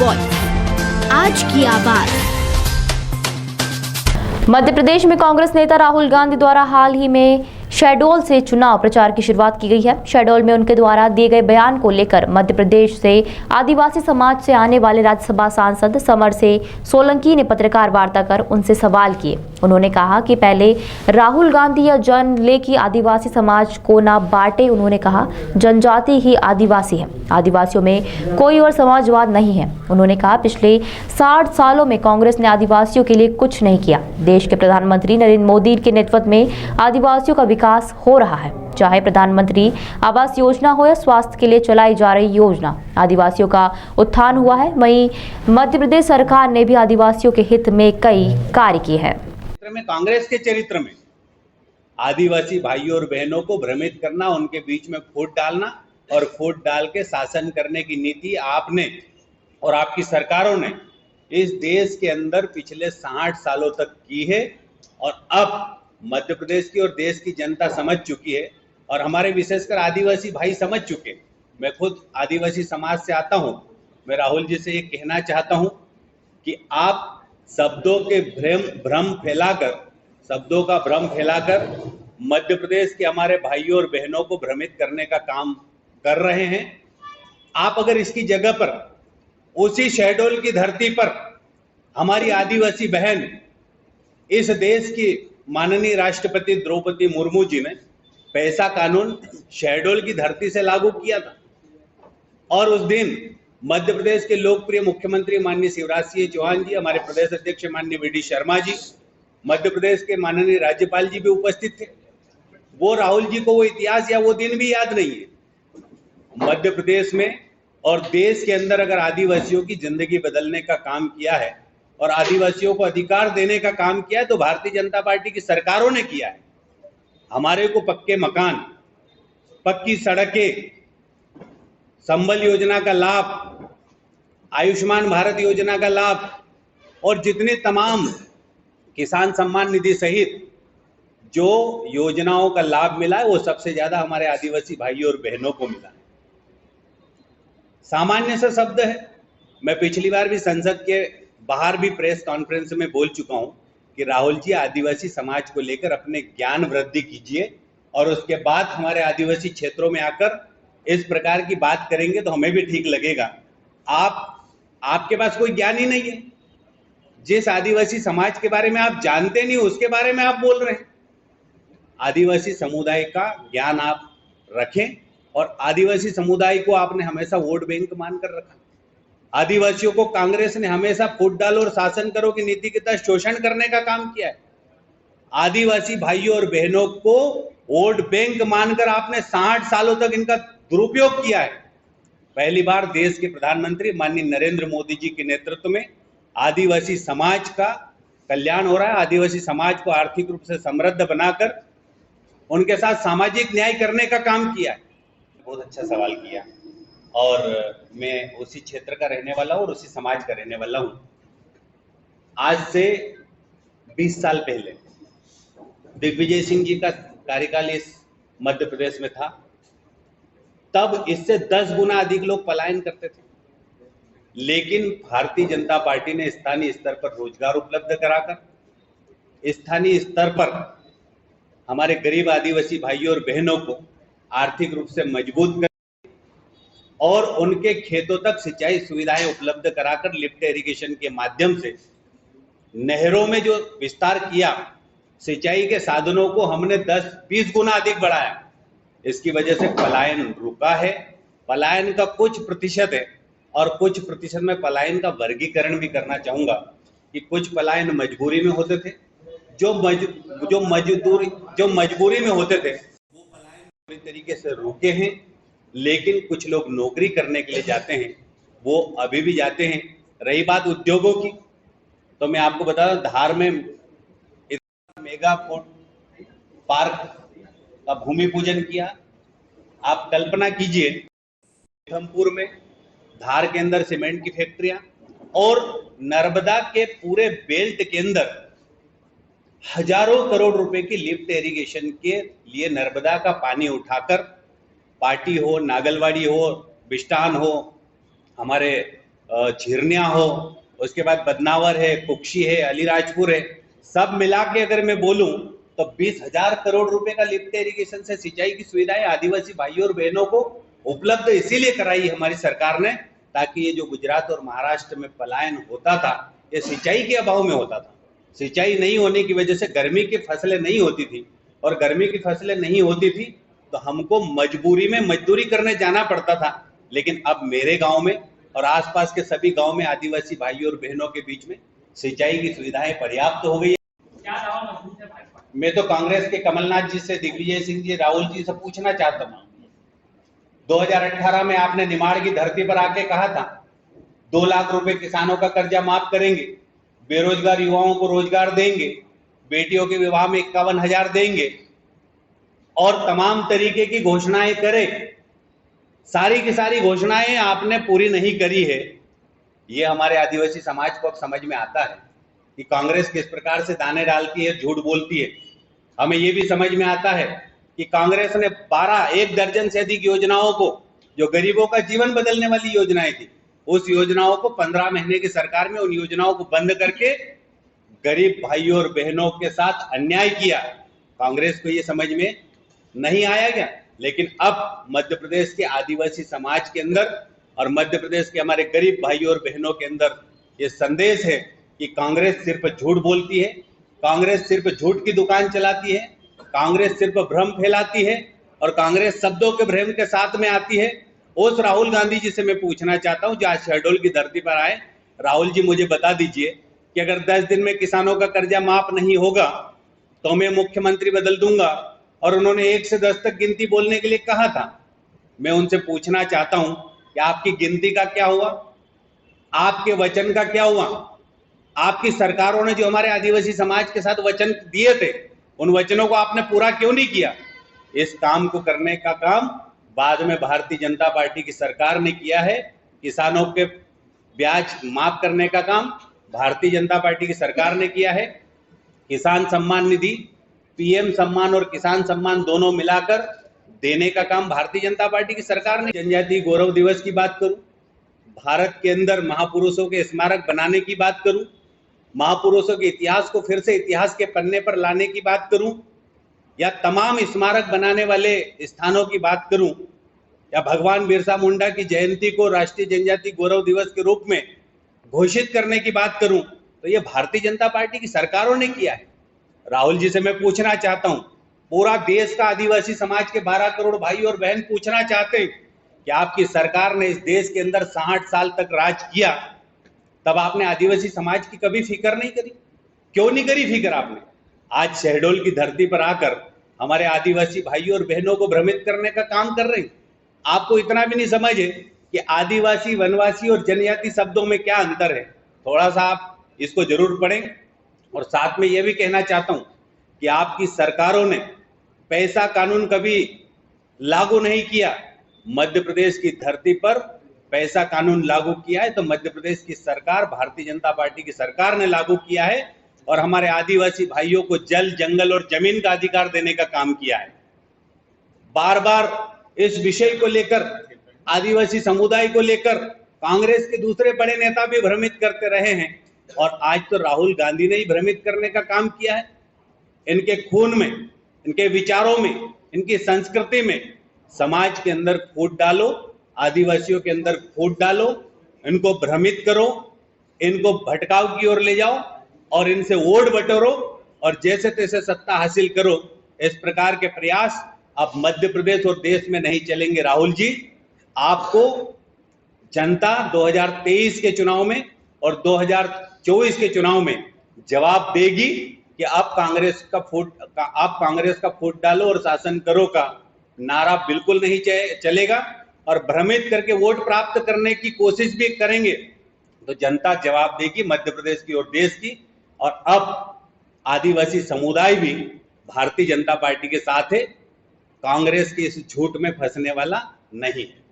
Voice, आज की आवाज। मध्य प्रदेश में कांग्रेस नेता राहुल गांधी द्वारा हाल ही में शहडोल से चुनाव प्रचार की शुरुआत की गई है। शहडोल में उनके द्वारा दिए गए बयान को लेकर मध्य प्रदेश से आदिवासी समाज से आने वाले राज्यसभा सांसद समर से सोलंकी ने पत्रकार वार्ता कर उनसे सवाल किए। उन्होंने कहा कि पहले राहुल गांधी यह जन ले कि आदिवासी समाज को ना बांटे। उन्होंने कहा जनजाति ही आदिवासी है, आदिवासियों में कोई और समाजवाद नहीं है। उन्होंने कहा पिछले 60 सालों में कांग्रेस ने आदिवासियों के लिए कुछ नहीं किया। देश के प्रधानमंत्री नरेंद्र मोदी के नेतृत्व में आदिवासियों का विकास हो रहा है, चाहे प्रधानमंत्री आवास योजना हो या स्वास्थ्य के लिए चलाई जा रही योजना। आदिवासियों का उत्थान हुआ है। वहीं मध्य प्रदेश सरकार ने भी आदिवासियों के हित में कई कार्य किए हैं। कांग्रेस के चरित्र में आदिवासी भाइयों और बहनों को भ्रमित करना, उनके बीच में फूट डालना और फूट डाल के शासन करने की नीति आपने और आपकी सरकारों ने इस देश के अंदर पिछले 60 सालों तक की है। और अब मध्य प्रदेश की और देश की जनता समझ चुकी है और हमारे विशेषकर आदिवासी भाई समझ चुके। मैं खुद आदिवासी समाज से आता हूं। मैं राहुल जी से ये कहना चाहता हूं कि आप शब्दों का भ्रम फैलाकर मध्य प्रदेश के हमारे भाइयों और बहनों को भ्रमित करने का काम कर रहे हैं। आप अगर इसकी जगह पर उसी शहडोल की धरती पर हमारी आदिवासी बहन, इस देश की माननीय राष्ट्रपति द्रौपदी मुर्मू जी ने पैसा कानून शहडोल की धरती से लागू किया था और उस दिन मध्य प्रदेश के लोकप्रिय मुख्यमंत्री माननीय शिवराज सिंह चौहान जी, हमारे प्रदेश अध्यक्ष माननीय वी डी शर्मा जी, मध्य प्रदेश के माननीय राज्यपाल जी भी उपस्थित थे। वो राहुल जी को वो इतिहास या वो दिन भी याद नहीं है। मध्य प्रदेश में और देश के अंदर अगर आदिवासियों की जिंदगी बदलने का काम किया है और आदिवासियों को अधिकार देने का काम किया है तो भारतीय जनता पार्टी की सरकारों ने किया है। हमारे को पक्के मकान, पक्की सड़कें, संबल योजना का लाभ, आयुष्मान भारत योजना का लाभ और जितने तमाम किसान सम्मान निधि सहित जो योजनाओं का लाभ मिला है वो सबसे ज्यादा हमारे आदिवासी भाइयों और बहनों को मिला है। सामान्य सा शब्द है। मैं पिछली बार भी संसद के बाहर भी प्रेस कॉन्फ्रेंस में बोल चुका हूं कि राहुल जी आदिवासी समाज को लेकर अपने ज्ञान वृद्धि कीजिए और उसके बाद हमारे आदिवासी क्षेत्रों में आकर इस प्रकार की बात करेंगे तो हमें भी ठीक लगेगा। आपके पास कोई ज्ञान ही नहीं है। जिस आदिवासी समाज के बारे में आप जानते नहीं उसके बारे में आप बोल रहे हैं। आदिवासी समुदाय का ज्ञान आप रखें और आदिवासी समुदाय को आपने हमेशा वोट बैंक मानकर रखा। आदिवासियों को कांग्रेस ने हमेशा फूट डालो और शासन करो की नीति के तहत शोषण करने का काम किया है। आदिवासी भाइयों और बहनों को वोट बैंक मानकर आपने 60 सालों तक इनका दुरुपयोग किया है। पहली बार देश के प्रधानमंत्री माननीय नरेंद्र मोदी जी के नेतृत्व में आदिवासी समाज का कल्याण हो रहा है। आदिवासी समाज को आर्थिक रूप से समृद्ध बनाकर उनके साथ सामाजिक न्याय करने का काम किया है। बहुत अच्छा सवाल किया और मैं उसी क्षेत्र का रहने वाला हूं और उसी समाज का रहने वाला हूं। आज से 20 साल पहले दिग्विजय सिंह जी का कार्यकाल इस मध्य प्रदेश में था। तब इससे 10 गुना अधिक लोग पलायन करते थे, लेकिन भारतीय जनता पार्टी ने स्थानीय स्तर पर रोजगार उपलब्ध कराकर स्थानीय स्तर पर हमारे गरीब आदिवासी भाइयों और बहनों को आर्थिक रूप से मजबूत कर और उनके खेतों तक सिंचाई सुविधाएं उपलब्ध कराकर लिफ्ट इरिगेशन के माध्यम से नहरों में जो विस्तार किया, सिंचाई के साधनों को हमने 10-20 गुना अधिक बढ़ाया। इसकी वजह से पलायन रुका है। पलायन का कुछ प्रतिशत है और कुछ प्रतिशत में पलायन का वर्गीकरण भी करना चाहूंगा कि कुछ पलायन मजबूरी में होते थे। जो मजबूरी में होते थे वो पलायन पूरी तरीके से रुके हैं, लेकिन कुछ लोग नौकरी करने के लिए जाते हैं, वो अभी भी जाते हैं। रही बात उद्योगों की, तो मैं आपको बता दूं धार में मेगा फूड पार्क का भूमि पूजन किया। आप कल्पना कीजिए बेथमपुर में धार के अंदर सीमेंट की फैक्ट्रियां और नर्मदा के पूरे बेल्ट के अंदर हजारों करोड़ रुपए की लिफ्ट इरिगेशन के लिए नर्मदा का पानी उठाकर पार्टी हो, नागलवाड़ी हो, बिस्टान हो, हमारे झिरनिया हो, उसके बाद बदनावर है, कुक्षी है, अलीराजपुर है, सब मिला के अगर मैं बोलूं तो 20,000 करोड़ रुपए का लिफ्ट इरिगेशन से सिंचाई की सुविधाएं आदिवासी भाइयों और बहनों को उपलब्ध इसीलिए कराई हमारी सरकार ने, ताकि ये जो गुजरात और महाराष्ट्र में पलायन होता था ये सिंचाई के अभाव में होता था। सिंचाई नहीं होने की वजह से गर्मी की फसलें नहीं होती थी, और गर्मी की फसलें नहीं होती थी तो हमको मजबूरी में मजदूरी करने जाना पड़ता था। लेकिन अब मेरे गांव में और आसपास के सभी गांव में आदिवासी भाइयों और बहनों के बीच में सिंचाई की सुविधाएं पर्याप्त हो गई है। मैं तो कांग्रेस के कमलनाथ जी से, दिग्विजय सिंह जी, राहुल जी से पूछना चाहता हूँ, 2018 में आपने निमाड़ की धरती पर आके कहा था 2 लाख रुपए किसानों का कर्जा माफ करेंगे, बेरोजगार युवाओं को रोजगार देंगे, बेटियों के विवाह में 51,000 देंगे, और तमाम तरीके की घोषणाएं करें। सारी की सारी घोषणाएं आपने पूरी नहीं करी है। ये हमारे आदिवासी समाज को अब समझ में आता है कि कांग्रेस किस प्रकार से दाने डालती है, झूठ बोलती है। हमें ये भी समझ में आता है कि कांग्रेस ने 1 दर्जन से अधिक योजनाओं को, जो गरीबों का जीवन बदलने वाली योजनाएं थी, उस योजनाओं को 15 महीने की सरकार में उन योजनाओं को बंद करके गरीब भाइयों और बहनों के साथ अन्याय किया। कांग्रेस को ये समझ में नहीं आया क्या? लेकिन अब मध्य प्रदेश के आदिवासी समाज के अंदर और मध्य प्रदेश के हमारे गरीब भाइयों और बहनों के अंदर ये संदेश है कि कांग्रेस सिर्फ झूठ बोलती है, कांग्रेस सिर्फ झूठ की दुकान चलाती है, कांग्रेस सिर्फ भ्रम फैलाती है, और कांग्रेस शब्दों के भ्रम के साथ में आती है। उस राहुल गांधी जी से मैं पूछना चाहता हूं जो आज शहडोल की धरती पर आए। राहुल जी, मुझे बता दीजिए कि अगर 10 दिन में किसानों का कर्जा माफ नहीं होगा तो मैं मुख्यमंत्री बदल दूंगा, और उन्होंने 1 से 10 तक गिनती बोलने के लिए कहा था। मैं उनसे पूछना चाहता हूं कि आपकी गिनती का क्या हुआ, आपके वचन का क्या हुआ? आपकी सरकारों ने जो हमारे आदिवासी समाज के साथ वचन दिए थे, उन वचनों को आपने पूरा क्यों नहीं किया? इस काम को करने का काम बाद में भारतीय जनता पार्टी की सरकार ने किया है। किसानों के ब्याज माफ करने का काम भारतीय जनता पार्टी की सरकार ने किया है। किसान सम्मान निधि, पीएम सम्मान और किसान सम्मान दोनों मिलाकर देने का काम भारतीय जनता पार्टी की सरकार ने। जनजातीय गौरव दिवस की बात करूं, भारत के अंदर महापुरुषों के स्मारक बनाने की बात करूं, महापुरुषों के इतिहास को फिर से इतिहास के पन्ने पर लाने की बात करूं, या तमाम स्मारक बनाने वाले स्थानों की बात करूं, या भगवान बिरसा मुंडा की जयंती को राष्ट्रीय जनजातीय गौरव दिवस के रूप में घोषित करने की बात करूं, तो ये भारतीय जनता पार्टी की सरकारों ने किया है। राहुल जी से मैं पूछना चाहता हूं, पूरा देश का आदिवासी समाज के 12 करोड़ भाई और बहन पूछना चाहते हैं कि आपकी सरकार ने इस देश के अंदर 60 साल तक राज किया, तब आपने आदिवासी समाज की कभी फिक्र नहीं करी? क्यों नहीं करी फिक्र आपने? आज शहडोल की धरती पर आकर हमारे आदिवासी भाइयों और बहनों को भ्रमित करने का काम कर रहे हैं। आपको इतना भी नहीं समझ है कि आदिवासी, वनवासी और जनजाति शब्दों में क्या अंतर है? थोड़ा सा आप इसको जरूर पढ़ें। और साथ में यह भी कहना चाहता हूं कि आपकी सरकारों ने पैसा कानून कभी लागू नहीं किया। मध्य प्रदेश की धरती पर पैसा कानून लागू किया है तो मध्य प्रदेश की सरकार, भारतीय जनता पार्टी की सरकार ने लागू किया है, और हमारे आदिवासी भाइयों को जल, जंगल और जमीन का अधिकार देने का काम किया है। बार बार इस विषय को लेकर, आदिवासी समुदाय को लेकर कांग्रेस के दूसरे बड़े नेता भी भ्रमित करते रहे हैं, और आज तो राहुल गांधी ने ही भ्रमित करने का काम किया है। इनके खून में, इनके विचारों में, इनकी संस्कृति में समाज के अंदर फूट डालो, आदिवासियों के अंदर फूट डालो, इनको भ्रमित करो, इनको भटकाव की ओर ले जाओ और इनसे वोट बटोरो और जैसे तैसे सत्ता हासिल करो। इस प्रकार के प्रयास अब मध्य प्रदेश और देश में नहीं चलेंगे। राहुल जी, आपको जनता 2023 के चुनाव में और 2024 के चुनाव में जवाब देगी कि आप कांग्रेस का फूट डालो और शासन करो का नारा बिल्कुल नहीं चलेगा, और भ्रमित करके वोट प्राप्त करने की कोशिश भी करेंगे तो जनता जवाब देगी मध्य प्रदेश की और देश की। और अब आदिवासी समुदाय भी भारतीय जनता पार्टी के साथ है, कांग्रेस के इस झूठ में फंसने वाला नहीं है।